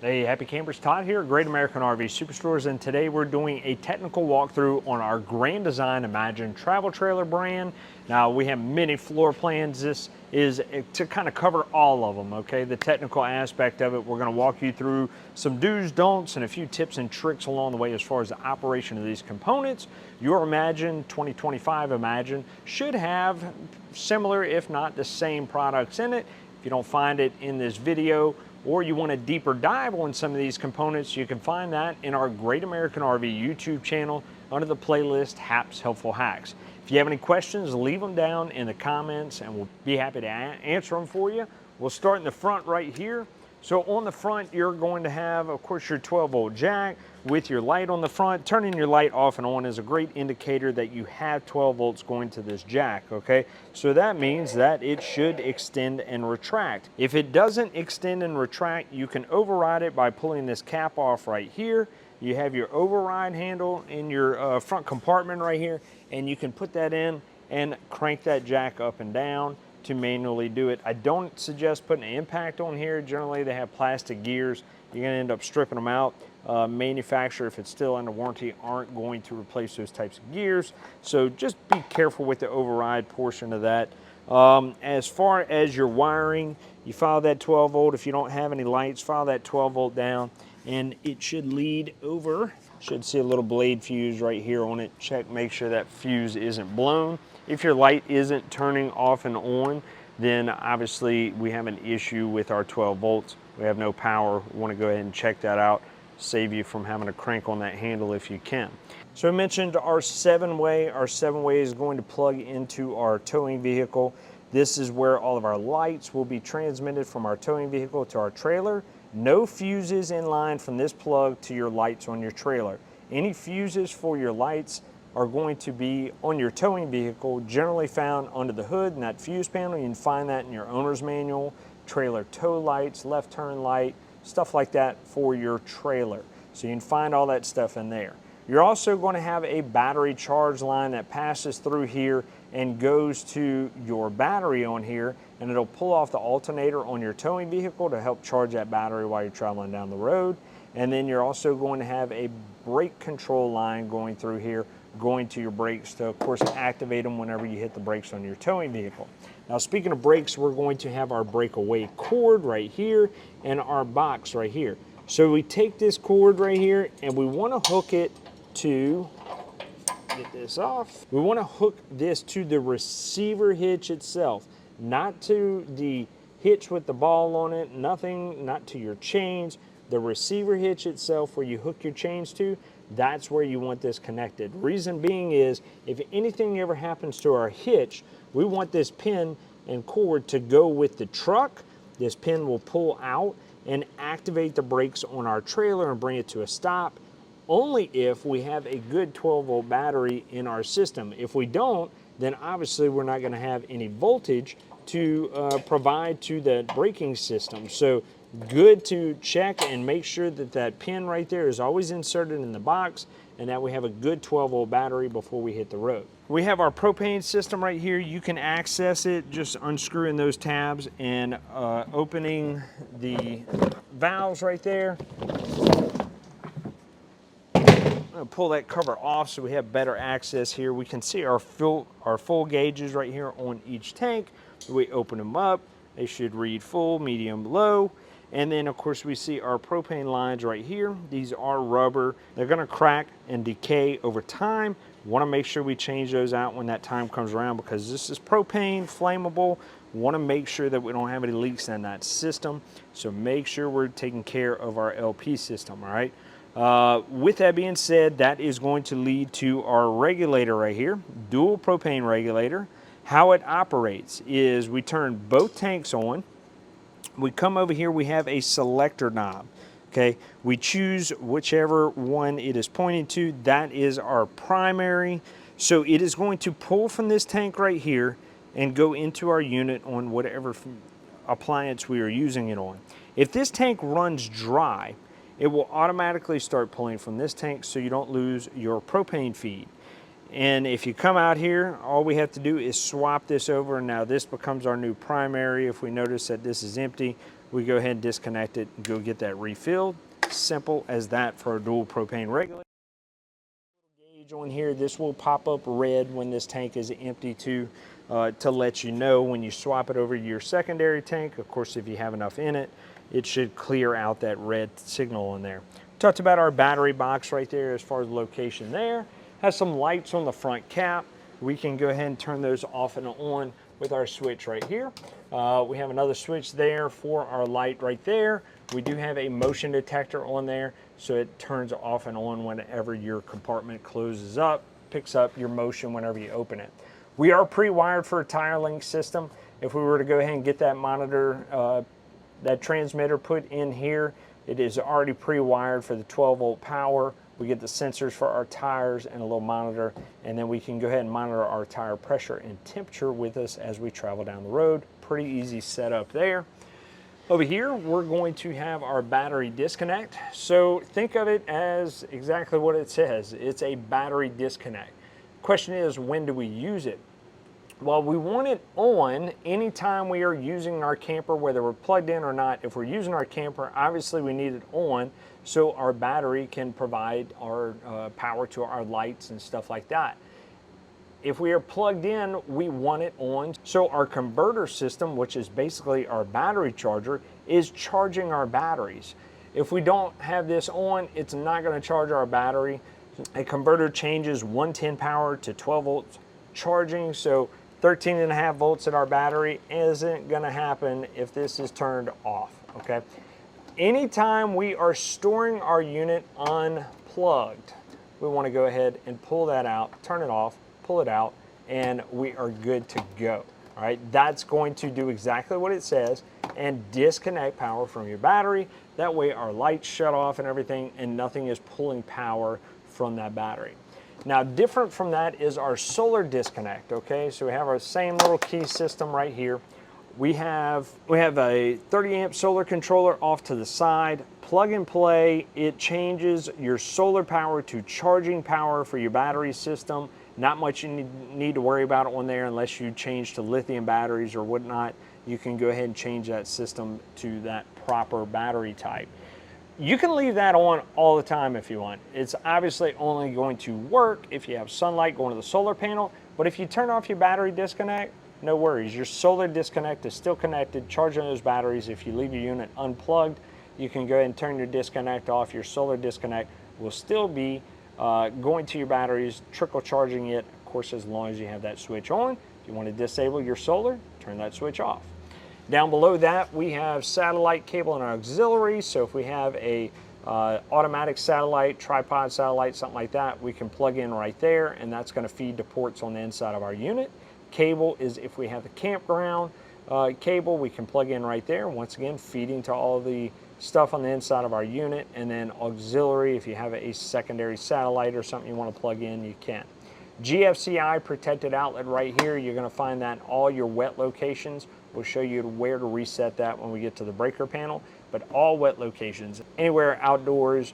Hey, happy campers, Todd here, Great American RV SuperStores, and today we're doing a technical walkthrough on our Grand Design Imagine travel trailer brand. Now we have many floor plans. This is to kind of cover all of them, okay? The technical aspect of it, we're gonna walk you through some do's, don'ts, and a few tips and tricks along the way as far as the operation of these components. Your Imagine 2025 Imagine should have similar, if not the same products in it. If you don't find it in this video, or you want a deeper dive on some of these components, you can find that in our Great American RV YouTube channel under the playlist Hap's Helpful Hacks. If you have any questions, leave them down in the comments and we'll be happy to answer them for you. We'll start in the front right here. So on the front, you're going to have, of course, your 12-volt jack with your light on the front. Turning your light off and on is a great indicator that you have 12 volts going to this jack, okay? So that means that it should extend and retract. If it doesn't extend and retract, you can override it by pulling this cap off right here. You have your override handle in your front compartment right here, and you can put that in and crank that jack up and down to manually do it. I don't suggest putting an impact on here. Generally, they have plastic gears. You're gonna end up stripping them out. Manufacturer, if it's still under warranty, aren't going to replace those types of gears. So just be careful with the override portion of that. As far as your wiring, you follow that 12 volt. If you don't have any lights, follow that 12 volt down, and it should lead over. Should see a little blade fuse right here on it. Check, make sure that fuse isn't blown. If your light isn't turning off and on, then obviously we have an issue with our 12 volts. We have no power. We want to go ahead and check that out. Save you from having to crank on that handle if you can. So I mentioned our 7-way. Our 7-way is going to plug into our towing vehicle. This is where all of our lights will be transmitted from our towing vehicle to our trailer. No fuses in line from this plug to your lights on your trailer. Any fuses for your lights are going to be on your towing vehicle, generally found under the hood in that fuse panel. You can find that in your owner's manual, trailer tow lights, left turn light, stuff like that for your trailer. So you can find all that stuff in there. You're also going to have a battery charge line that passes through here and goes to your battery on here, and it'll pull off the alternator on your towing vehicle to help charge that battery while you're traveling down the road. And then you're also going to have a brake control line going through here, going to your brakes to, of course, activate them whenever you hit the brakes on your towing vehicle. Now, speaking of brakes, we're going to have our breakaway cord right here and our box right here. So we take this cord right here and we want to hook it to, get this off, we want to hook this to the receiver hitch itself, not to the hitch with the ball on it, nothing, not to your chains. The receiver hitch itself, where you hook your chains to, that's where you want this connected. Reason being is, if anything ever happens to our hitch, we want this pin and cord to go with the truck. This pin will pull out and activate the brakes on our trailer and bring it to a stop, only if we have a good 12-volt battery in our system. If we don't, then obviously we're not gonna have any voltage to provide to the braking system. So good to check and make sure that that pin right there is always inserted in the box and that we have a good 12-volt battery before we hit the road. We have our propane system right here. You can access it just unscrewing those tabs and opening the valves right there. I'm gonna pull that cover off so we have better access here. We can see our full gauges right here on each tank. We open them up. They should read full, medium, low. And then, of course, we see our propane lines right here. These are rubber. They're gonna crack and decay over time. Wanna make sure we change those out when that time comes around, because this is propane, flammable. Wanna make sure that we don't have any leaks in that system. So make sure we're taking care of our LP system, all right? With that being said, that is going to lead to our regulator right here, dual propane regulator. How it operates is we turn both tanks on. We come over here, we have a selector knob, okay? We choose whichever one it is pointing to. That is our primary. So it is going to pull from this tank right here and go into our unit on whatever appliance we are using it on. If this tank runs dry, it will automatically start pulling from this tank so you don't lose your propane feed. And if you come out here, all we have to do is swap this over, and now this becomes our new primary. If we notice that this is empty, We go ahead and disconnect it and go get that refilled. Simple as that for a dual propane regulator. Gauge on here, this will pop up red when this tank is empty to let you know when you swap it over to your secondary tank. Of course, if you have enough in it, it should clear out that red signal on there. Talked about our battery box right there as far as location there. Has some lights on the front cap. We can go ahead and turn those off and on with our switch right here. We have another switch there for our light right there. We do have a motion detector on there, so it turns off and on whenever your compartment closes up, picks up your motion whenever you open it. We are pre-wired for a tire link system. If we were to go ahead and get that monitor, that transmitter put in here, it is already pre-wired for the 12-volt power. We get the sensors for our tires and a little monitor, and then we can go ahead and monitor our tire pressure and temperature with us as we travel down the road. Pretty easy setup there. Over here, we're going to have our battery disconnect. So think of it as exactly what it says. It's a battery disconnect. Question is, when do we use it? Well, we want it on anytime we are using our camper, whether we're plugged in or not. If we're using our camper, obviously we need it on so our battery can provide our power to our lights and stuff like that. If we are plugged in, we want it on. So our converter system, which is basically our battery charger, is charging our batteries. If we don't have this on, it's not going to charge our battery. A converter changes 110 power to 12 volts charging, so 13.5 volts at our battery isn't going to happen if this is turned off, okay? Anytime we are storing our unit unplugged, we want to go ahead and pull that out, turn it off, pull it out, and we are good to go. All right, that's going to do exactly what it says and disconnect power from your battery. That way our lights shut off and everything, and nothing is pulling power from that battery. Now, different from that is our solar disconnect, okay? So we have our same little key system right here. We have a 30 amp solar controller off to the side, plug and play. It changes your solar power to charging power for your battery system. Not much you need to worry about on there unless you change to lithium batteries or whatnot. You can go ahead and change that system to that proper battery type. You can leave that on all the time if you want. It's obviously only going to work if you have sunlight going to the solar panel, but if you turn off your battery disconnect, no worries. Your solar disconnect is still connected, charging those batteries. If you leave your unit unplugged, you can go ahead and turn your disconnect off. Your solar disconnect will still be going to your batteries, trickle charging it, of course, as long as you have that switch on. If you want to disable your solar, turn that switch off. Down below that, we have satellite cable and auxiliary. So if we have a automatic satellite, tripod satellite, something like that, we can plug in right there, and that's going to feed to ports on the inside of our unit. Cable is if we have the campground cable, we can plug in right there. Once again, feeding to all the stuff on the inside of our unit. And then auxiliary, if you have a secondary satellite or something you want to plug in, you can. GFCI protected outlet right here. You're going to find that in all your wet locations. We'll show you where to reset that when we get to the breaker panel. But all wet locations, anywhere outdoors,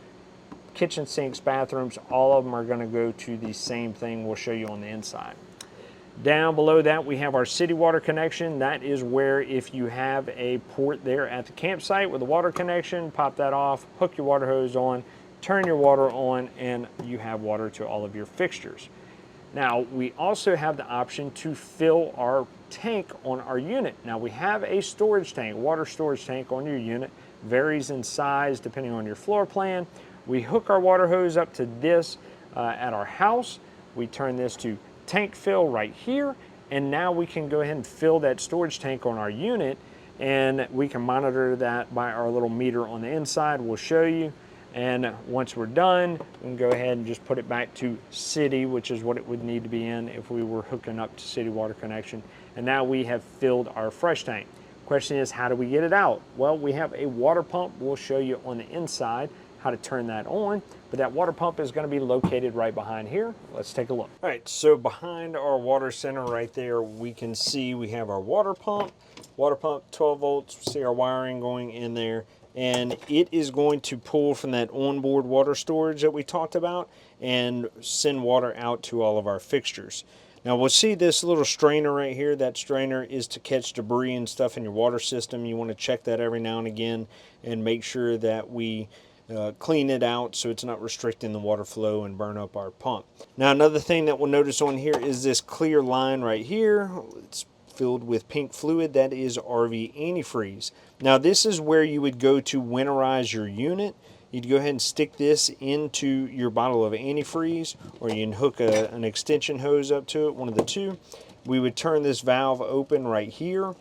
kitchen sinks, bathrooms, all of them are going to go to the same thing we'll show you on the inside. Down below that, we have our city water connection. That is where if you have a port there at the campsite with a water connection, pop that off, hook your water hose on, turn your water on, and you have water to all of your fixtures. Now, we also have the option to fill our tank on our unit. Now, we have a storage tank, water storage tank on your unit. Varies in size depending on your floor plan. We hook our water hose up to this at our house. We turn this to tank fill right here, and now we can go ahead and fill that storage tank on our unit, and we can monitor that by our little meter on the inside. We'll show you, and once we're done, we can go ahead and just put it back to city, which is what it would need to be in if we were hooking up to city water connection. And now we have filled our fresh tank. Question is, how do we get it out? Well, we have a water pump. We'll show you on the inside how to turn that on, but that water pump is going to be located right behind here. Let's take a look. All right, so behind our water center right there, we can see we have our water pump. Water pump, 12 volts, see our wiring going in there, and it is going to pull from that onboard water storage that we talked about and send water out to all of our fixtures. Now we'll see this little strainer right here. That strainer is to catch debris and stuff in your water system. You want to check that every now and again and make sure that we clean it out so it's not restricting the water flow and burn up our pump. Now another thing that we'll notice on here is this clear line right here. It's filled with pink fluid. That is RV antifreeze. Now this is where you would go to winterize your unit. You'd go ahead and stick this into your bottle of antifreeze, or you can hook an extension hose up to it, one of the two. We would turn this valve open right here,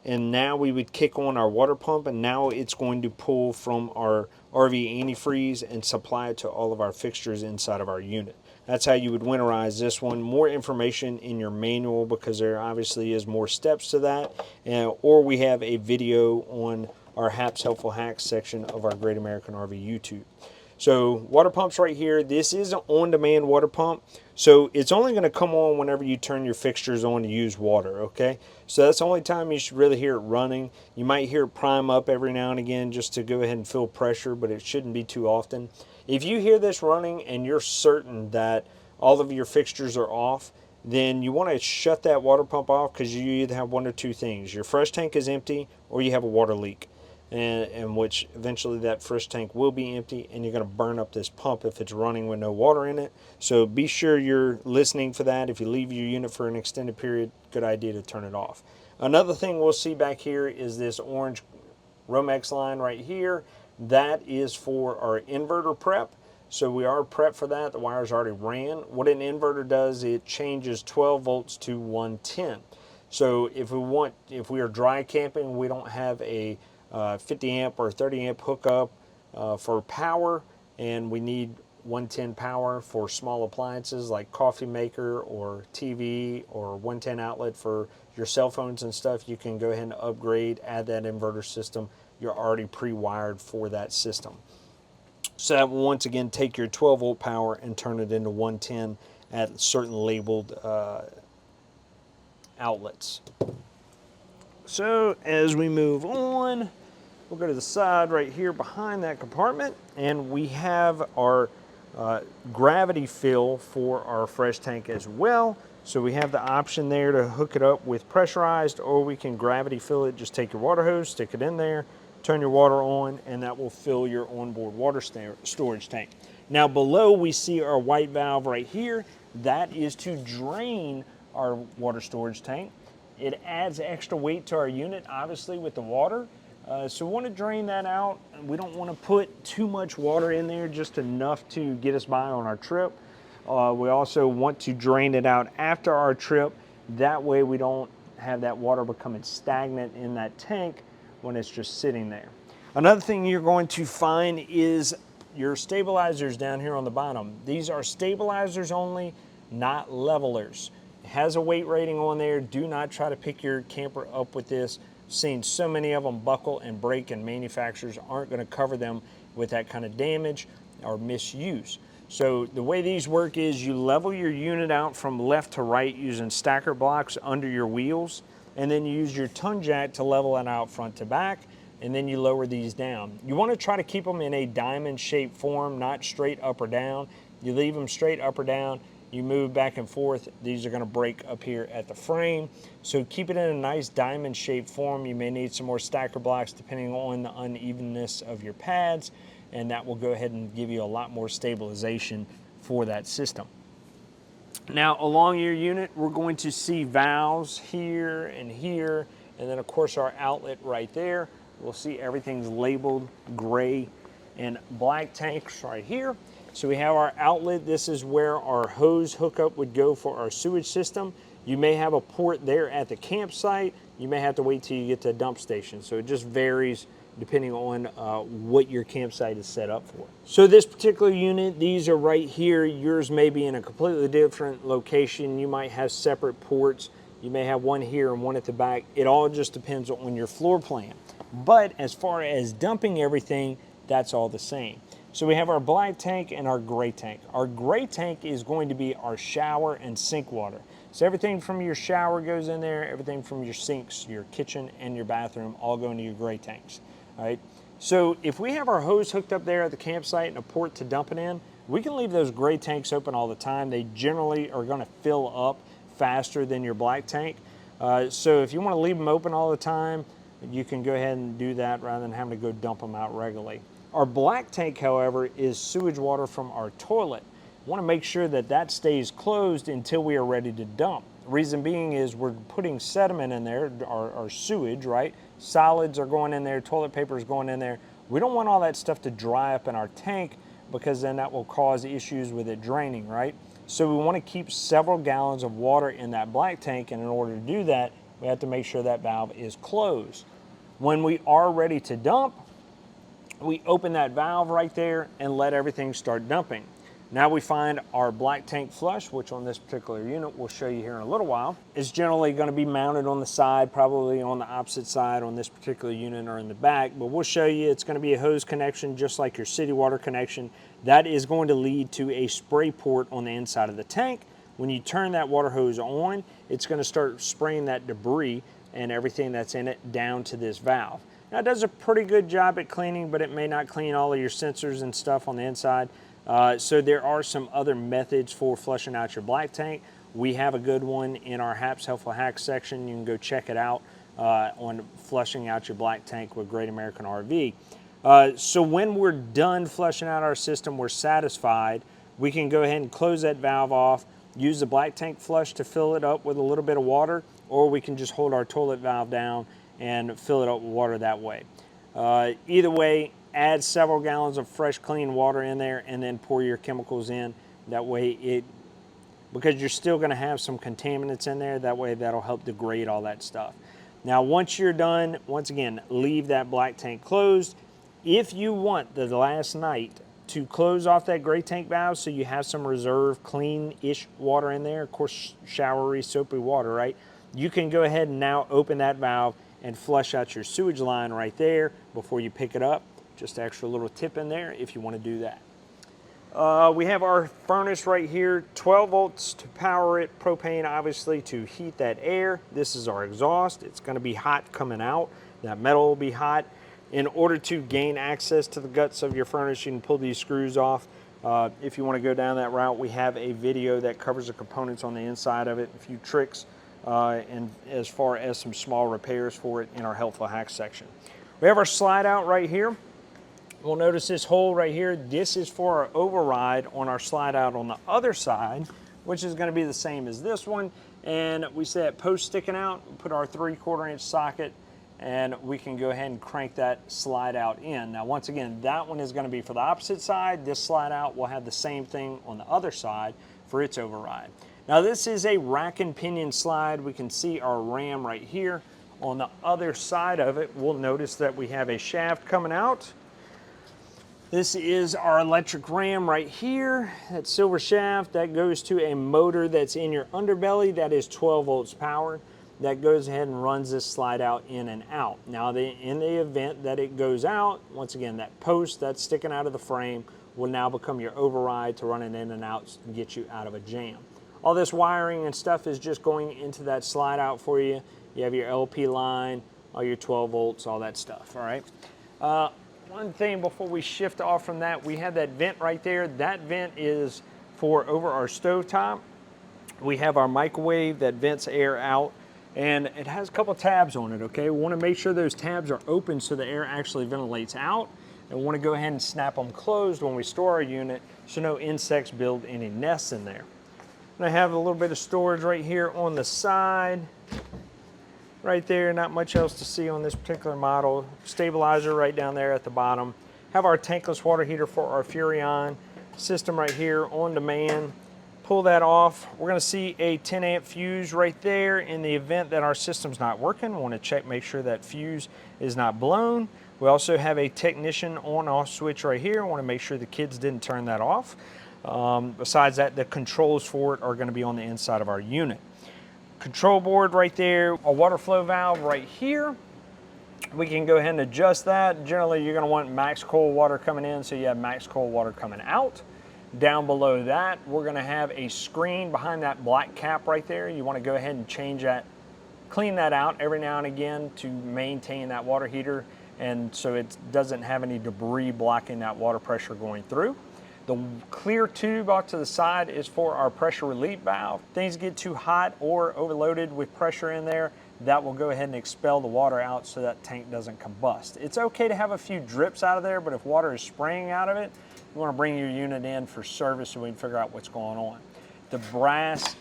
and now we would kick on our water pump, and now it's going to pull from our RV antifreeze and supply it to all of our fixtures inside of our unit. That's how you would winterize this one. More information in your manual, because there obviously is more steps to that, or we have a video on our HAPS Helpful Hacks section of our Great American RV YouTube. So water pumps right here. This is an on-demand water pump, so it's only going to come on whenever you turn your fixtures on to use water, okay? So that's the only time you should really hear it running. You might hear it prime up every now and again just to go ahead and feel pressure, but it shouldn't be too often. If you hear this running and you're certain that all of your fixtures are off, then you want to shut that water pump off, because you either have one or two things. Your fresh tank is empty, or you have a water leak. And which eventually that fresh tank will be empty, and you're going to burn up this pump if it's running with no water in it. So be sure you're listening for that. If you leave your unit for an extended period, good idea to turn it off. Another thing we'll see back here is this orange Romex line right here. That is for our inverter prep. So we are prepped for that. The wires already ran. What an inverter does, it changes 12 volts to 110. So if we are dry camping, we don't have a 50 amp or 30 amp hookup for power, and we need 110 power for small appliances like coffee maker or TV, or 110 outlet for your cell phones and stuff, you can go ahead and upgrade, add that inverter system. You're already pre-wired for that system. So that will once again take your 12 volt power and turn it into 110 at certain labeled outlets. So as we move on, we'll go to the side right here behind that compartment, and we have our gravity fill for our fresh tank as well. So we have the option there to hook it up with pressurized, or we can gravity fill it. Just take your water hose, stick it in there, turn your water on, and that will fill your onboard water storage tank. Now below we see our white valve right here. That is to drain our water storage tank. It adds extra weight to our unit, obviously, with the water. So we want to drain that out. We don't want to put too much water in there, just enough to get us by on our trip. We also want to drain it out after our trip. That way we don't have that water becoming stagnant in that tank when it's just sitting there. Another thing you're going to find is your stabilizers down here on the bottom. These are stabilizers only, not levelers. It has a weight rating on there. Do not try to pick your camper up with this. Seen so many of them buckle and break, and manufacturers aren't going to cover them with that kind of damage or misuse. So the way these work is you level your unit out from left to right using stacker blocks under your wheels, and then you use your tongue jack to level it out front to back, and then you lower these down. You want to try to keep them in a diamond shaped form, not straight up or down. You leave them straight up or down, you move back and forth, these are going to break up here at the frame. So keep it in a nice diamond shaped form. You may need some more stacker blocks depending on the unevenness of your pads, and that will go ahead and give you a lot more stabilization for that system. Now along your unit, we're going to see valves here, and then of course our outlet right there. We'll see everything's labeled gray and black tanks right here. So we have our outlet. This is where our hose hookup would go for our sewage system. You may have a port there at the campsite. You may have to wait till you get to a dump station. So it just varies depending on what your campsite is set up for. So this particular unit, these are right here. Yours may be in a completely different location. You might have separate ports. You may have one here and one at the back. It all just depends on your floor plan. But as far as dumping everything, that's all the same. So we have our black tank and our gray tank. Our gray tank is going to be our shower and sink water. So everything from your shower goes in there, everything from your sinks, your kitchen, and your bathroom all go into your gray tanks. All right. So if we have our hose hooked up there at the campsite and a port to dump it in, We can leave those gray tanks open all the time. They generally are gonna fill up faster than your black tank. So if you wanna leave them open all the time, you can go ahead and do that rather than having to go dump them out regularly. Our black tank, however, is sewage water from our toilet. Want to make sure that that stays closed until we are ready to dump. Reason being is we're putting sediment in there, our sewage, right? Solids are going in there, toilet paper is going in there. We don't want all that stuff to dry up in our tank because then that will cause issues with it draining, right? So we want to keep several gallons of water in that black tank, and in order to do that, we have to make sure that valve is closed. When we are ready to dump, we open that valve right there and let everything start dumping. Now we find our black tank flush, which on this particular unit we'll show you here in a little while, is generally going to be mounted on the side, probably on the opposite side on this particular unit or in the back, but we'll show you it's going to be a hose connection just like your city water connection. That is going to lead to a spray port on the inside of the tank. When you turn that water hose on, it's going to start spraying that debris and everything that's in it down to this valve. Now it does a pretty good job at cleaning, but it may not clean all of your sensors and stuff on the inside. So there are some other methods for flushing out your black tank. We have a good one in our HAPS Helpful Hacks section. You can go check it out on flushing out your black tank with Great American RV. So when we're done flushing out our system, we're satisfied, we can go ahead and close that valve off, use the black tank flush to fill it up with a little bit of water, or we can just hold our toilet valve down and fill it up with water that way. Either way, add several gallons of fresh, clean water in there and then pour your chemicals in. That way because you're still gonna have some contaminants in there, that way that'll help degrade all that stuff. Now, once you're done, once again, leave that black tank closed. If you want the last night to close off that gray tank valve so you have some reserve clean-ish water in there, of course, showery, soapy water, right? You can go ahead and now open that valve and flush out your sewage line right there before you pick it up. Just an extra little tip in there if you want to do that. We have our furnace right here, 12 volts to power it, propane obviously to heat that air. This is our exhaust. It's going to be hot coming out. That metal will be hot. In order to gain access to the guts of your furnace, you can pull these screws off. If you want to go down that route, we have a video that covers the components on the inside of it, a few tricks, and as far as some small repairs for it in our Helpful Hacks section. We have our slide out right here. We'll notice this hole right here. This is for our override on our slide out on the other side, which is going to be the same as this one. And we see that post sticking out, we put our 3/4 inch socket, and we can go ahead and crank that slide out in. Now, once again, that one is going to be for the opposite side. This slide out will have the same thing on the other side for its override. Now, this is a rack and pinion slide. We can see our ram right here. On the other side of it, we'll notice that we have a shaft coming out. This is our electric ram right here. That silver shaft, that goes to a motor that's in your underbelly that is 12 volts powered. That goes ahead and runs this slide out in and out. Now, in the event that it goes out, once again, that post that's sticking out of the frame will now become your override to run it in and out and get you out of a jam. All this wiring and stuff is just going into that slide out for you. You have your LP line, all your 12 volts, all that stuff, all right? One thing before we shift off from that, we have that vent right there. That vent is for over our stovetop. We have our microwave that vents air out, and it has a couple tabs on it, okay? We want to make sure those tabs are open so the air actually ventilates out, and we want to go ahead and snap them closed when we store our unit so no insects build any nests in there. And I have a little bit of storage right here on the side. Right there, not much else to see on this particular model. Stabilizer right down there at the bottom. Have our tankless water heater for our Furrion system right here on demand. Pull that off. We're gonna see a 10 amp fuse right there in the event that our system's not working. We wanna check, make sure that fuse is not blown. We also have a technician on-off switch right here. We wanna make sure the kids didn't turn that off. Besides that, the controls for it are gonna be on the inside of our unit. Control board right there, a water flow valve right here. We can go ahead and adjust that. Generally, you're gonna want max cold water coming in, so you have max cold water coming out. Down below that, we're gonna have a screen behind that black cap right there. You wanna go ahead and change that, clean that out every now and again to maintain that water heater, and so it doesn't have any debris blocking that water pressure going through. The clear tube off to the side is for our pressure relief valve. Things get too hot or overloaded with pressure in there, that will go ahead and expel the water out so that tank doesn't combust. It's okay to have a few drips out of there, but if water is spraying out of it, you want to bring your unit in for service so we can figure out what's going on. The brass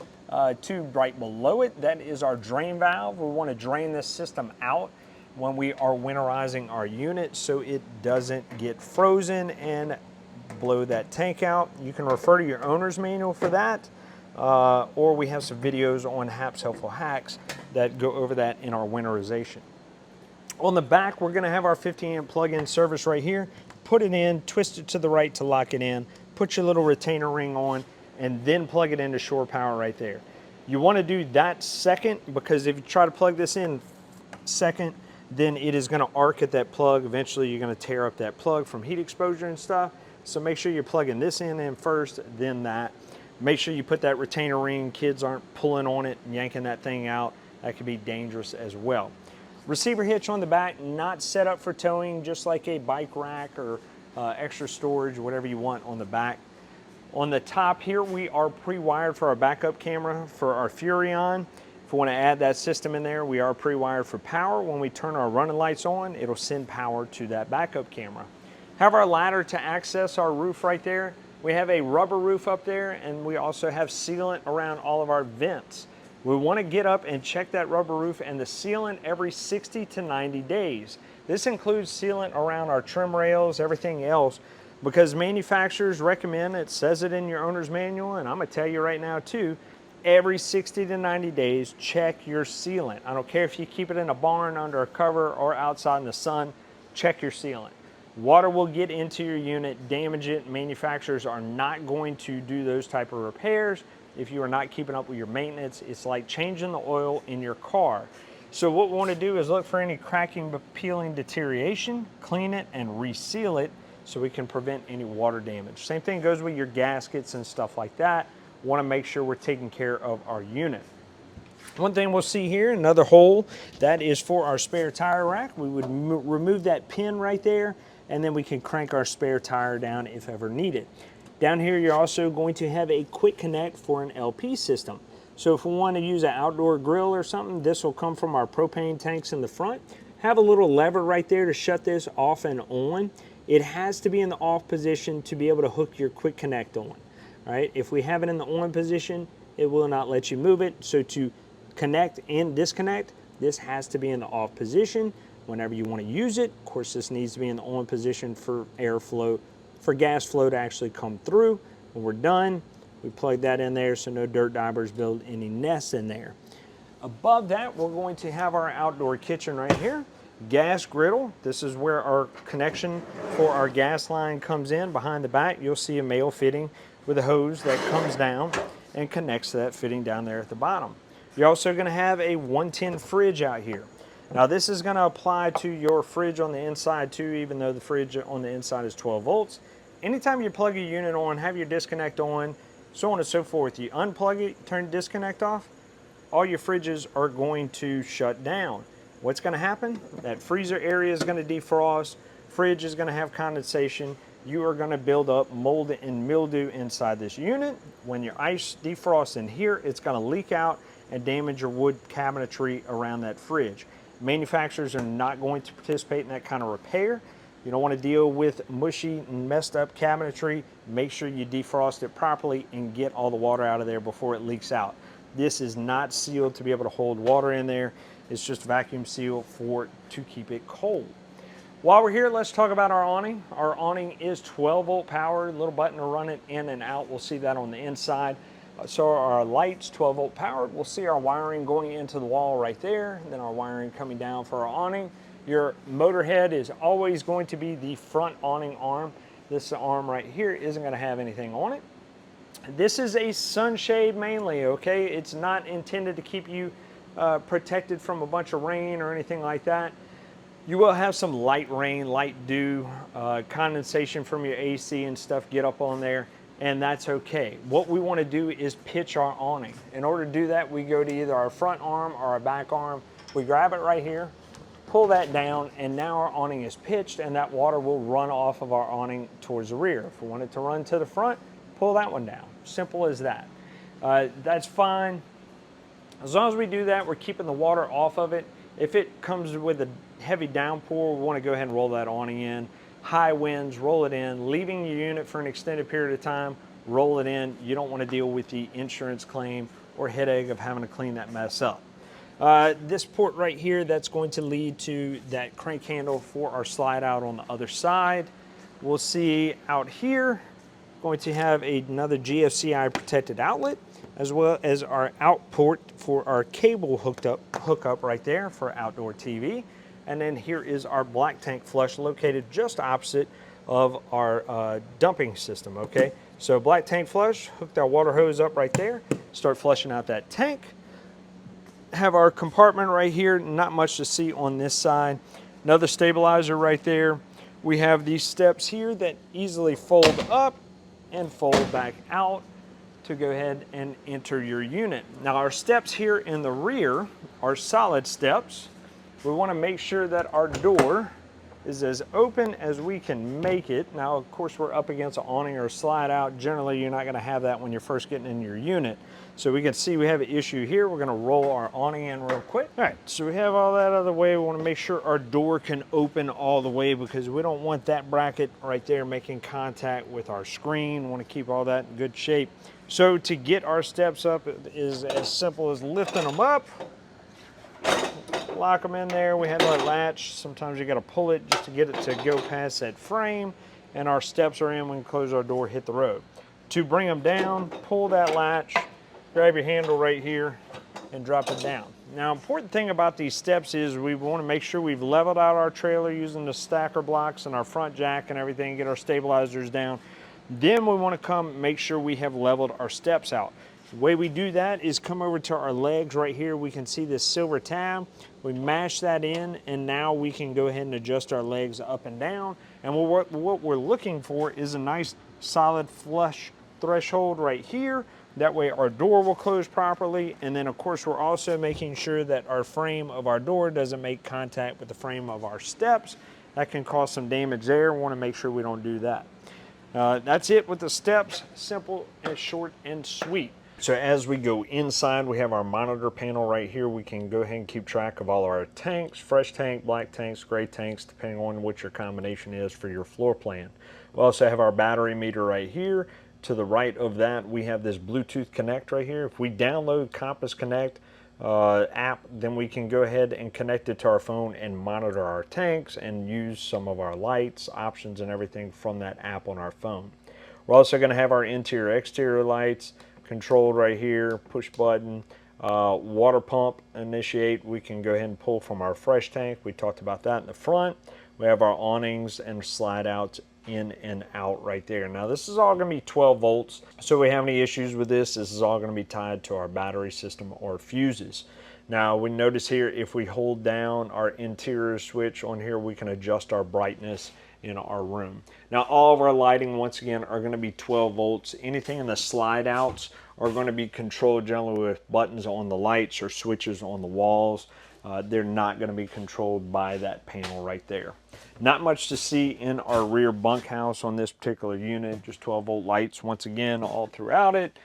tube right below it, that is our drain valve. We want to drain this system out when we are winterizing our unit so it doesn't get frozen and blow that tank out. You can refer to your owner's manual for that, or we have some videos on HAP's Helpful Hacks that go over that in our winterization. On the back, we're going to have our 50-amp plug-in service right here. Put it in, twist it to the right to lock it in, put your little retainer ring on, and then plug it into shore power right there. You want to do that second, because if you try to plug this in second, then it is going to arc at that plug. Eventually you're going to tear up that plug from heat exposure and stuff. So make sure you're plugging this in first, then that. Make sure you put that retainer ring. Kids aren't pulling on it and yanking that thing out. That could be dangerous as well. Receiver hitch on the back, not set up for towing, just like a bike rack or extra storage, whatever you want on the back. On the top here, we are pre-wired for our backup camera for our Furrion. If we want to add that system in there, we are pre-wired for power. When we turn our running lights on, it'll send power to that backup camera. Have our ladder to access our roof right there. We have a rubber roof up there, and we also have sealant around all of our vents. We want to get up and check that rubber roof and the sealant every 60 to 90 days. This includes sealant around our trim rails, everything else, because manufacturers recommend, it says it in your owner's manual, and I'm going to tell you right now too, every 60 to 90 days, check your sealant. I don't care if you keep it in a barn under a cover or outside in the sun, check your sealant. Water will get into your unit, damage it. Manufacturers are not going to do those type of repairs if you are not keeping up with your maintenance. It's like changing the oil in your car. So what we want to do is look for any cracking, peeling, deterioration, clean it and reseal it so we can prevent any water damage. Same thing goes with your gaskets and stuff like that. Want to make sure we're taking care of our unit. One thing we'll see here, another hole, that is for our spare tire rack. We would remove that pin right there, and then we can crank our spare tire down if ever needed. Down here, you're also going to have a quick connect for an LP system. So if we want to use an outdoor grill or something, this will come from our propane tanks in the front. Have a little lever right there to shut this off and on. It has to be in the off position to be able to hook your quick connect on. All right? If we have it in the on position, it will not let you move it. So to connect and disconnect, this has to be in the off position. Whenever you want to use it, of course, this needs to be in the on position for airflow, for gas flow to actually come through. When we're done, we plug that in there so no dirt divers build any nests in there. Above that, we're going to have our outdoor kitchen right here. Gas griddle. This is where our connection for our gas line comes in. Behind the back, you'll see a male fitting with a hose that comes down and connects to that fitting down there at the bottom. You're also going to have a 110 fridge out here. Now this is going to apply to your fridge on the inside too, even though the fridge on the inside is 12 volts. Anytime you plug your unit on, have your disconnect on, so on and so forth, you unplug it, turn the disconnect off, all your fridges are going to shut down. What's going to happen? That freezer area is going to defrost, fridge is going to have condensation, you are going to build up mold and mildew inside this unit. When your ice defrosts in here, it's going to leak out and damage your wood cabinetry around that fridge. Manufacturers are not going to participate in that kind of repair. You don't want to deal with mushy and messed up cabinetry. Make sure you defrost it properly and get all the water out of there before it leaks out. This is not sealed to be able to hold water in there. It's just vacuum sealed to keep it cold. While we're here, let's talk about our awning. Our awning is 12 volt powered, little button to run it in and out. We'll see that on the inside. So our lights, 12 volt powered. We'll see our wiring going into the wall right there, and then our wiring coming down for our awning. Your motor head is always going to be the front awning arm. This arm right here isn't going to have anything on it. This is a sunshade mainly, okay? It's not intended to keep you protected from a bunch of rain or anything like that. You will have some light rain, light dew, condensation from your AC and stuff get up on there, and that's okay. What we want to do is pitch our awning. In order to do that, we go to either our front arm or our back arm. We grab it right here, pull that down, and now our awning is pitched, and that water will run off of our awning towards the rear. If we want it to run to the front, pull that one down. Simple as that. That's fine. As long as we do that, we're keeping the water off of it. If it comes with a heavy downpour, we want to go ahead and roll that awning in. High winds, roll it in. Leaving your unit for an extended period of time, roll it in. You don't want to deal with the insurance claim or headache of having to clean that mess up. This port right here, that's going to lead to that crank handle for our slide out on the other side. We'll see out here, going to have another GFCI protected outlet, as well as our out port for our cable hookup right there for outdoor TV. And then here is our black tank flush located just opposite of our dumping system, okay? So black tank flush, hooked our water hose up right there, start flushing out that tank. Have our compartment right here, not much to see on this side. Another stabilizer right there. We have these steps here that easily fold up and fold back out to go ahead and enter your unit. Now our steps here in the rear are solid steps. We want to make sure that our door is as open as we can make it. Now, of course, we're up against an awning or a slide out. Generally, you're not going to have that when you're first getting in your unit. So we can see we have an issue here. We're going to roll our awning in real quick. All right, so we have all that out of the way. We want to make sure our door can open all the way because we don't want that bracket right there making contact with our screen. We want to keep all that in good shape. So to get our steps up is as simple as lifting them up. Lock them in there. We have our latch. Sometimes you got to pull it just to get it to go past that frame. And our steps are in. We can close our door, hit the road. To bring them down, pull that latch, grab your handle right here, and drop it down. Now, important thing about these steps is we want to make sure we've leveled out our trailer using the stacker blocks and our front jack and everything, get our stabilizers down. Then we want to come make sure we have leveled our steps out. The way we do that is come over to our legs right here. We can see this silver tab. We mash that in, and now we can go ahead and adjust our legs up and down. And what we're looking for is a nice solid flush threshold right here. That way our door will close properly. And then of course we're also making sure that our frame of our door doesn't make contact with the frame of our steps. That can cause some damage there. We want to make sure we don't do that. That's it with the steps. Simple and short and sweet. So as we go inside, we have our monitor panel right here. We can go ahead and keep track of all our tanks, fresh tank, black tanks, gray tanks, depending on what your combination is for your floor plan. We also have our battery meter right here. To the right of that, we have this Bluetooth Connect right here. If we download Compass Connect app, then we can go ahead and connect it to our phone and monitor our tanks and use some of our lights, options, and everything from that app on our phone. We're also going to have our interior, exterior lights controlled right here, push button, water pump initiate. We can go ahead and pull from our fresh tank. We talked about that in the front. We have our awnings and slide outs in and out right there. Now this is all going to be 12 volts. So if we have any issues with this is all going to be tied to our battery system or fuses. Now we notice here if we hold down our interior switch on here, we can adjust our brightness in our room. Now all of our lighting once again are going to be 12 volts. Anything in the slide outs are going to be controlled generally with buttons on the lights or switches on the walls. They're not going to be controlled by that panel right there. Not much to see in our rear bunkhouse on this particular unit, just 12 volt lights once again all throughout it.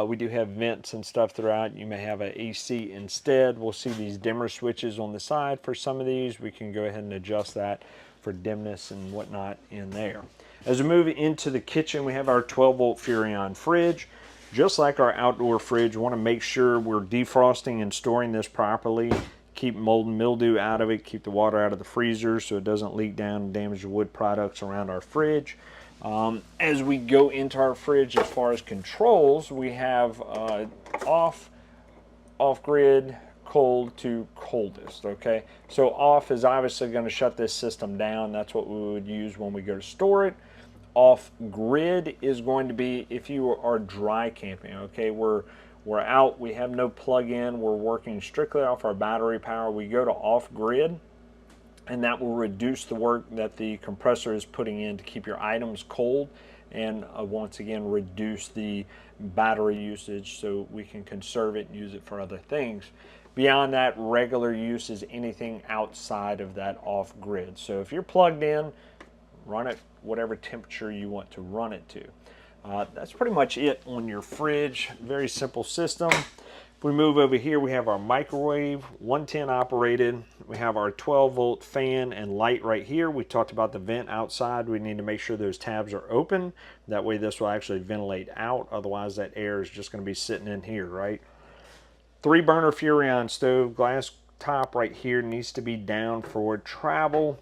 We do have vents and stuff throughout. You may have an AC instead. We'll see these dimmer switches on the side for some of these. We can go ahead and adjust that for dimness and whatnot in there. As we move into the kitchen, we have our 12 volt Furrion fridge. Just like our outdoor fridge, we want to make sure we're defrosting and storing this properly. Keep mold and mildew out of it, keep the water out of the freezer so it doesn't leak down and damage the wood products around our fridge. As we go into our fridge, as far as controls, we have off-grid, cold to coldest, okay? So off is obviously going to shut this system down. That's what we would use when we go to store it. Off-grid is going to be if you are dry camping, okay? We're out, we have no plug-in, we're working strictly off our battery power. We go to off-grid, and that will reduce the work that the compressor is putting in to keep your items cold, and once again reduce the battery usage so we can conserve it and use it for other things. Beyond that, regular use is anything outside of that off grid. So if you're plugged in, run it whatever temperature you want to run it to. That's pretty much it on your fridge. Very simple system. If we move over here, we have our microwave, 110 operated. We have our 12-volt fan and light right here. We talked about the vent outside. We need to make sure those tabs are open. That way this will actually ventilate out. Otherwise that air is just going to be sitting in here, right? 3-burner Furrion stove, glass top right here needs to be down for travel.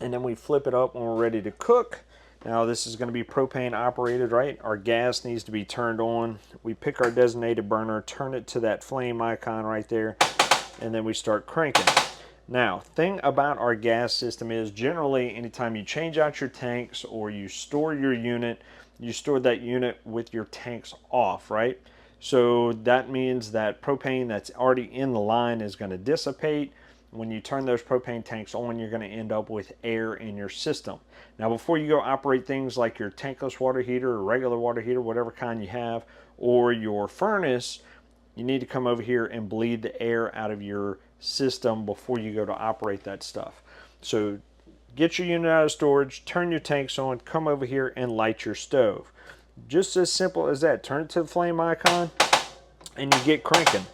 And then we flip it up when we're ready to cook. Now this is going to be propane operated, right? Our gas needs to be turned on. We pick our designated burner, turn it to that flame icon right there, and then we start cranking. Now, thing about our gas system is generally anytime you change out your tanks or you store your unit, you store that unit with your tanks off, right? So that means that propane that's already in the line is going to dissipate. When you turn those propane tanks on, you're going to end up with air in your system. Now, before you go operate things like your tankless water heater or regular water heater, whatever kind you have, or your furnace, you need to come over here and bleed the air out of your system before you go to operate that stuff. So get your unit out of storage, turn your tanks on, come over here and light your stove. Just as simple as that. Turn it to the flame icon and you get cranking.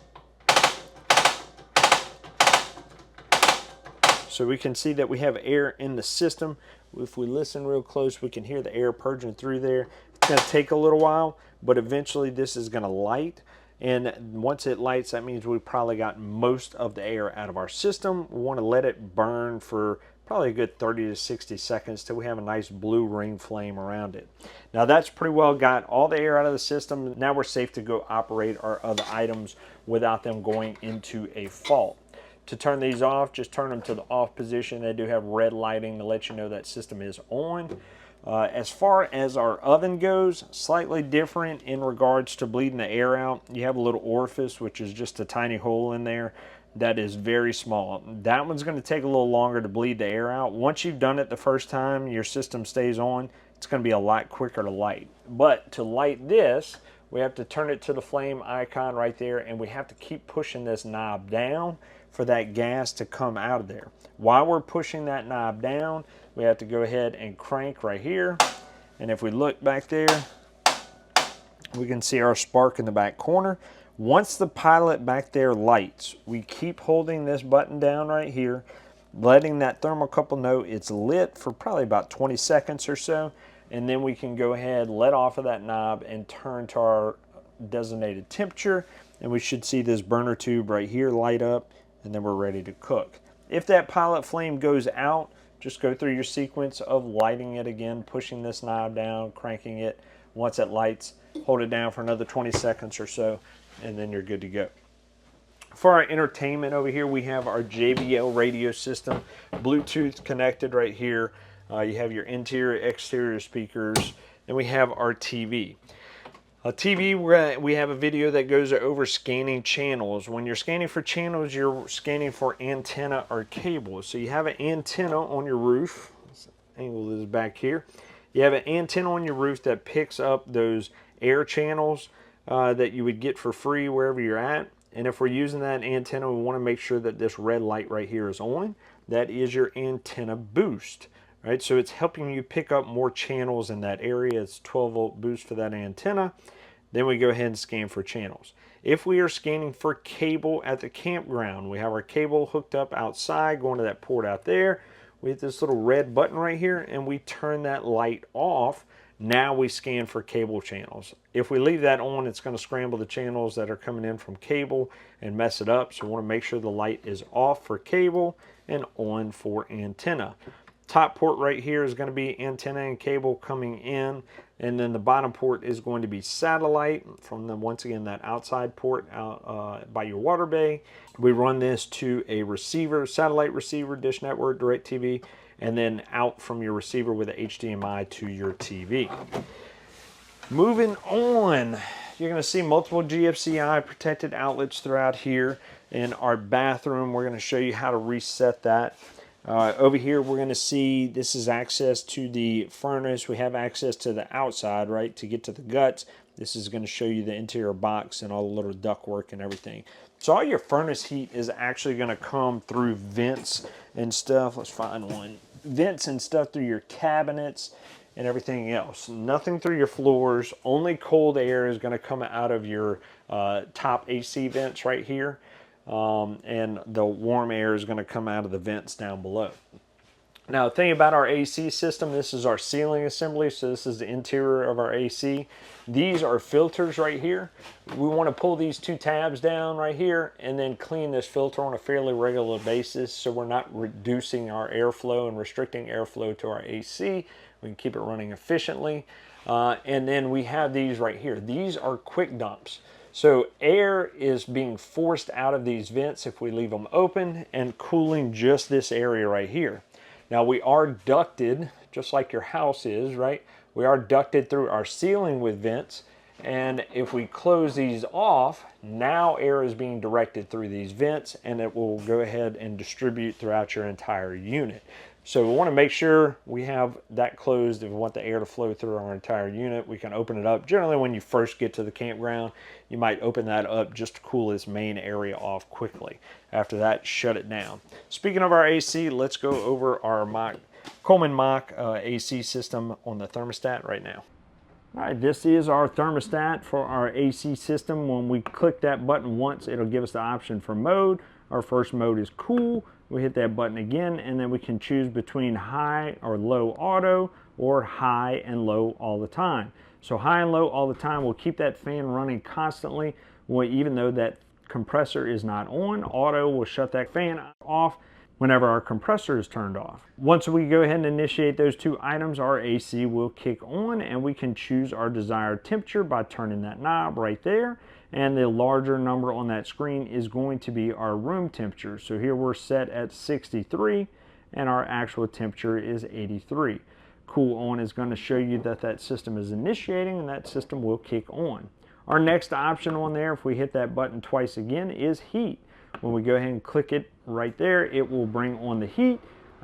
So we can see that we have air in the system. If we listen real close, we can hear the air purging through there. It's going to take a little while, but eventually this is going to light. And once it lights, that means we probably got most of the air out of our system. We want to let it burn for probably a good 30 to 60 seconds till we have a nice blue ring flame around it. Now that's pretty well got all the air out of the system. Now we're safe to go operate our other items without them going into a fault. To turn these off, just turn them to the off position. They do have red lighting to let you know that system is on. As far as our oven goes, slightly different in regards to bleeding the air out. You have a little orifice, which is just a tiny hole in there that is very small. That one's going to take a little longer to bleed the air out. Once you've done it the first time, your system stays on, it's going to be a lot quicker to light. But to light this, we have to turn it to the flame icon right there, and we have to keep pushing this knob down for that gas to come out of there. While we're pushing that knob down, we have to go ahead and crank right here. And if we look back there, we can see our spark in the back corner. Once the pilot back there lights, we keep holding this button down right here, letting that thermocouple know it's lit for probably about 20 seconds or so. And then we can go ahead, let off of that knob and turn to our designated temperature. And we should see this burner tube right here light up, and then we're ready to cook. If that pilot flame goes out, just go through your sequence of lighting it again, pushing this knob down, cranking it. Once it lights, hold it down for another 20 seconds or so, and then you're good to go. For our entertainment over here, we have our JBL radio system, Bluetooth connected right here. You have your interior, exterior speakers. Then we have our TV. TV, we have a video that goes over scanning channels. When you're scanning for channels, you're scanning for antenna or cable. So you have an antenna on your roof. Let's angle this back here. You have an antenna on your roof that picks up those air channels that you would get for free wherever you're at. And if we're using that antenna, we want to make sure that this red light right here is on. That is your antenna boost. Right, so it's helping you pick up more channels in that area. It's 12-volt boost for that antenna. Then we go ahead and scan for channels. If we are scanning for cable at the campground, we have our cable hooked up outside, going to that port out there. We hit this little red button right here, and we turn that light off. Now we scan for cable channels. If we leave that on, it's going to scramble the channels that are coming in from cable and mess it up. So we want to make sure the light is off for cable and on for antenna. Top port right here is going to be antenna and cable coming in, and then the bottom port is going to be satellite from the, once again, that outside port out by your water bay. We run this to a receiver, satellite receiver, Dish Network, DirecTV, and then out from your receiver with a HDMI to your TV. Moving on, you're going to see multiple GFCI protected outlets throughout here. In our bathroom, we're going to show you how to reset that. Over here, we're going to see this is access to the furnace. We have access to the outside, right, to get to the guts. This is going to show you the interior box and all the little ductwork and everything. So all your furnace heat is actually going to come through vents and stuff. Let's find one. Vents and stuff through your cabinets and everything else. Nothing through your floors. Only cold air is going to come out of your top AC vents right here. And the warm air is going to come out of the vents down below. Now, the thing about our AC system, this is our ceiling assembly, so this is the interior of our AC. These are filters right here. We want to pull these two tabs down right here and then clean this filter on a fairly regular basis so we're not reducing our airflow and restricting airflow to our AC. We can keep it running efficiently. And then we have these right here. These are quick dumps. So air is being forced out of these vents if we leave them open and cooling just this area right here. Now we are ducted, just like your house is, right? We are ducted through our ceiling with vents, and if we close these off, now air is being directed through these vents and it will go ahead and distribute throughout your entire unit. So we want to make sure we have that closed. If we want the air to flow through our entire unit, we can open it up. Generally, when you first get to the campground, you might open that up just to cool this main area off quickly. After that, shut it down. Speaking of our AC, let's go over our Coleman Mach AC system on the thermostat right now. All right, this is our thermostat for our AC system. When we click that button once, it'll give us the option for mode. Our first mode is cool. We hit that button again, and then we can choose between high or low auto or high and low all the time. So high and low all the time will keep that fan running constantly. Even though that compressor is not on, auto will shut that fan off whenever our compressor is turned off. Once we go ahead and initiate those two items, our AC will kick on and we can choose our desired temperature by turning that knob right there. And the larger number on that screen is going to be our room temperature. So here we're set at 63 and our actual temperature is 83. Cool on is going to show you that that system is initiating and that system will kick on. Our next option on there, if we hit that button twice again, is heat. When we go ahead and click it right there, it will bring on the heat,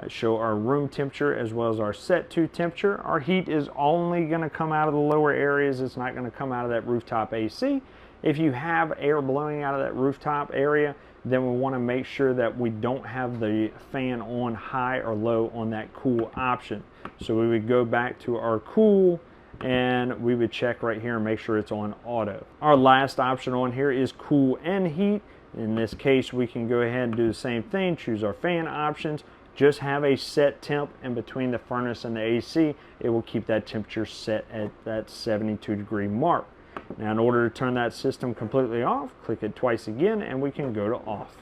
show our room temperature as well as our set to temperature. Our heat is only going to come out of the lower areas. It's not going to come out of that rooftop AC. If you have air blowing out of that rooftop area, then we want to make sure that we don't have the fan on high or low on that cool option. So we would go back to our cool and we would check right here and make sure it's on auto. Our last option on here is cool and heat. In this case, we can go ahead and do the same thing, choose our fan options, just have a set temp in between the furnace and the AC. It will keep that temperature set at that 72-degree mark. Now, in order to turn that system completely off, click it twice again and we can go to off.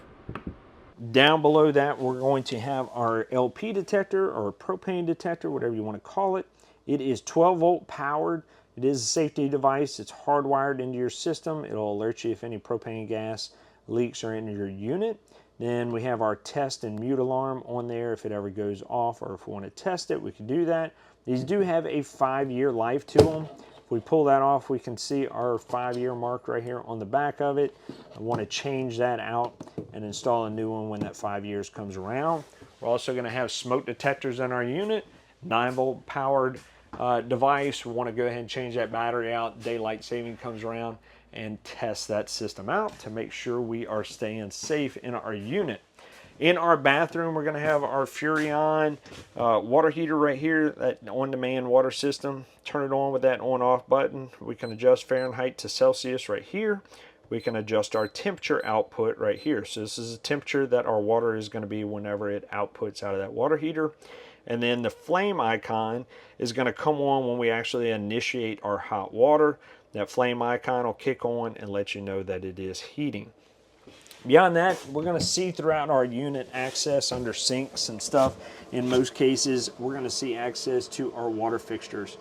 Down below that, we're going to have our LP detector or propane detector, whatever you want to call it. It is 12-volt powered. It is a safety device. It's hardwired into your system. It'll alert you if any propane gas leaks are in your unit. Then we have our test and mute alarm on there if it ever goes off, or if we want to test it, we can do that. These do have a 5-year life to them. If we pull that off, we can see our 5-year mark right here on the back of it. I want to change that out and install a new one when that 5 years comes around. We're also going to have smoke detectors in our unit, 9-volt powered device. We want to go ahead and change that battery out. Daylight saving comes around and test that system out to make sure we are staying safe in our unit. In our bathroom, we're going to have our Furrion water heater right here, that on-demand water system. Turn it on with that on-off button. We can adjust Fahrenheit to Celsius right here. We can adjust our temperature output right here. So this is the temperature that our water is going to be whenever it outputs out of that water heater. And then the flame icon is going to come on when we actually initiate our hot water. That flame icon will kick on and let you know that it is heating. Beyond that, we're going to see throughout our unit access under sinks and stuff. In most cases, we're going to see access to our water fixtures.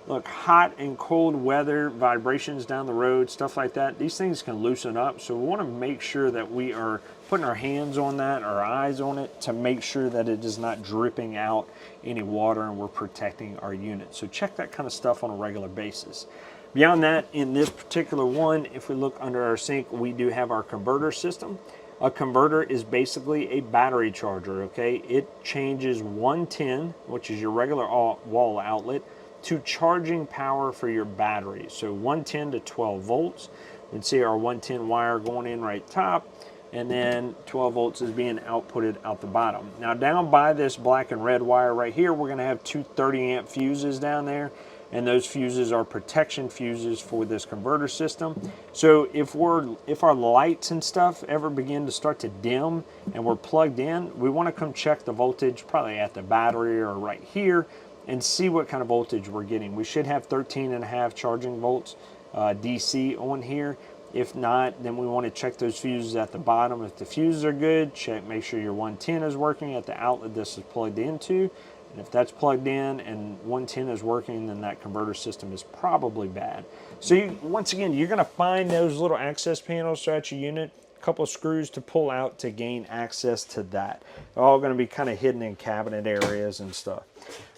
Look, hot and cold weather, vibrations down the road, stuff like that, these things can loosen up. So we want to make sure that we are putting our hands on that, our eyes on it, to make sure that it is not dripping out any water and we're protecting our unit. So check that kind of stuff on a regular basis. Beyond that, in this particular one, if we look under our sink, we do have our converter system. A converter is basically a battery charger, okay? It changes 110, which is your regular wall outlet, to charging power for your battery. So 110 to 12 volts. You can see our 110 wire going in right top, and then 12 volts is being outputted out the bottom. Now down by this black and red wire right here, we're gonna have two 30 amp fuses down there, and those fuses are protection fuses for this converter system. So if our lights and stuff ever begin to start to dim and we're plugged in, we want to come check the voltage probably at the battery or right here and see what kind of voltage we're getting. We should have 13.5 charging volts DC on here. If not, then we want to check those fuses at the bottom. If the fuses are good, make sure your 110 is working at the outlet this is plugged into. And if that's plugged in and 110 is working, then that converter system is probably bad. So once again, you're going to find those little access panels throughout your unit, a couple of screws to pull out to gain access to that. They're all going to be kind of hidden in cabinet areas and stuff.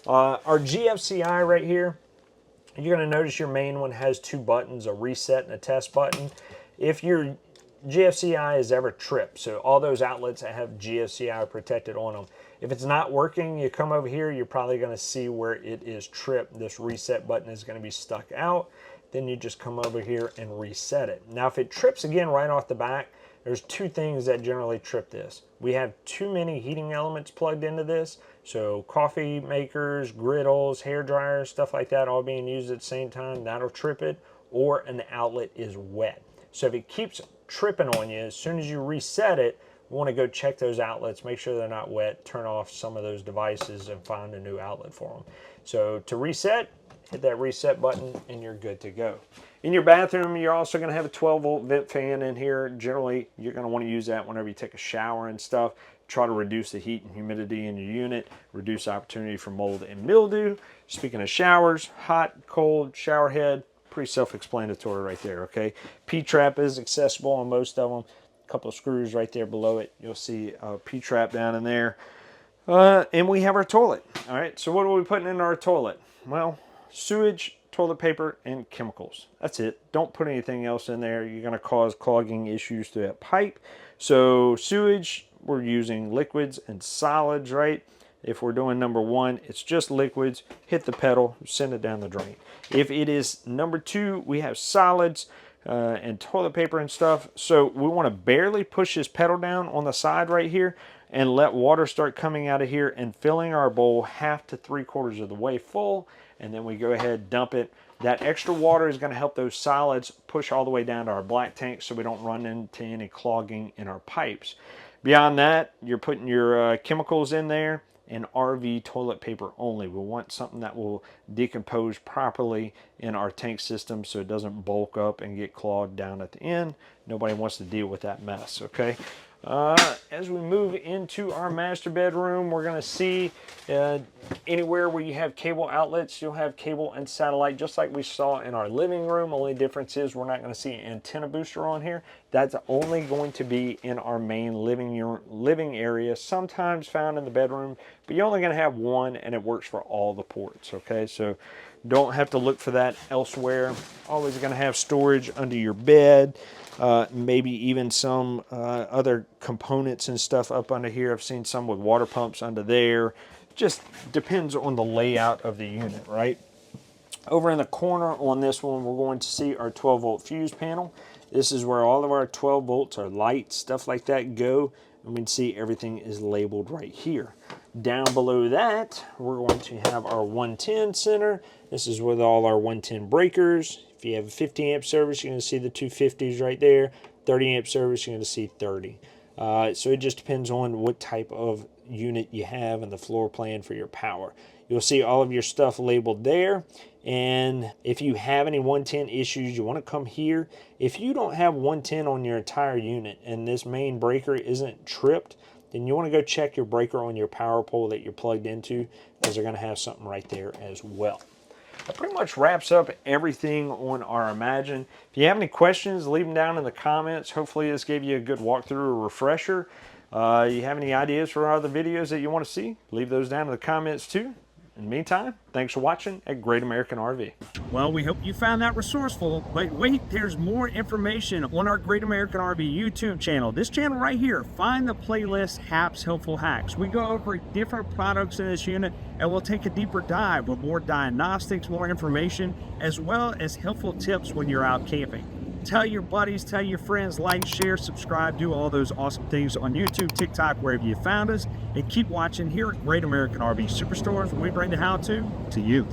Our GFCI right here, you're going to notice your main one has two buttons, a reset and a test button. If your GFCI is ever tripped, so all those outlets that have GFCI protected on them, if it's not working, you come over here, you're probably going to see where it is tripped. This reset button is going to be stuck out. Then you just come over here and reset it. Now, if it trips again right off the back, there's two things that generally trip this. We have too many heating elements plugged into this. So coffee makers, griddles, hair dryers, stuff like that all being used at the same time, that'll trip it, or an outlet is wet. So if it keeps tripping on you, as soon as you reset it, we want to go check those outlets, make sure they're not wet, turn off some of those devices and find a new outlet for them. So to reset, hit that reset button and you're good to go. In your bathroom, you're also going to have a 12-volt vent fan in here. Generally, you're going to want to use that whenever you take a shower and stuff. Try to reduce the heat and humidity in your unit, reduce opportunity for mold and mildew. Speaking of showers, hot, cold, shower head, pretty self-explanatory right there, okay? P-trap is accessible on most of them. A couple of screws right there below it. You'll see a P-trap down in there. And we have our toilet. All right, so what are we putting in our toilet? Well, sewage, toilet paper, and chemicals. That's it. Don't put anything else in there. You're going to cause clogging issues to that pipe. So sewage, we're using liquids and solids, right? If we're doing number one, it's just liquids. Hit the pedal, send it down the drain. If it is number two, we have solids and toilet paper and stuff. So we want to barely push this pedal down on the side right here and let water start coming out of here and filling our bowl 1/2 to 3/4 of the way full. And then we go ahead, dump it. That extra water is going to help those solids push all the way down to our black tank so we don't run into any clogging in our pipes. Beyond that, you're putting your chemicals in there and RV toilet paper only. We want something that will decompose properly in our tank system so it doesn't bulk up and get clogged down at the end. Nobody wants to deal with that mess, okay? As we move into our master bedroom, we're going to see anywhere where you have cable outlets, you'll have cable and satellite, just like we saw in our living room. Only difference is we're not going to see an antenna booster on here. That's only going to be in our main living area, sometimes found in the bedroom, but you're only going to have one and it works for all the ports, okay? So don't have to look for that elsewhere. Always going to have storage under your bed. Maybe even some other components and stuff up under here. I've seen some with water pumps under there. Just depends on the layout of the unit, right? Over in the corner on this one, we're going to see our 12-volt fuse panel. This is where all of our 12 volts, our lights, stuff like that go. And we can see everything is labeled right here. Down below that, we're going to have our 110 center. This is with all our 110 breakers. If you have a 50 amp service, you're going to see the 250s right there. 30 amp service, you're going to see 30. So it just depends on what type of unit you have and the floor plan for your power. You'll see all of your stuff labeled there. And if you have any 110 issues, you want to come here. If you don't have 110 on your entire unit and this main breaker isn't tripped, then you want to go check your breaker on your power pole that you're plugged into, because they're going to have something right there as well. That pretty much wraps up everything on our Imagine. If you have any questions, leave them down in the comments. Hopefully this gave you a good walkthrough or refresher. You have any ideas for other videos that you want to see, leave those down in the comments too. In the meantime, thanks for watching at Great American RV. Well, we hope you found that resourceful, but wait, there's more information on our Great American RV YouTube channel. This channel right here, find the playlist Hap's Helpful Hacks. We go over different products in this unit, and we'll take a deeper dive with more diagnostics, more information, as well as helpful tips when you're out camping. Tell your buddies, tell your friends, like, share, subscribe, do all those awesome things on YouTube, TikTok, wherever you found us, and keep watching here at Great American RV Superstores, where we bring the how-to you.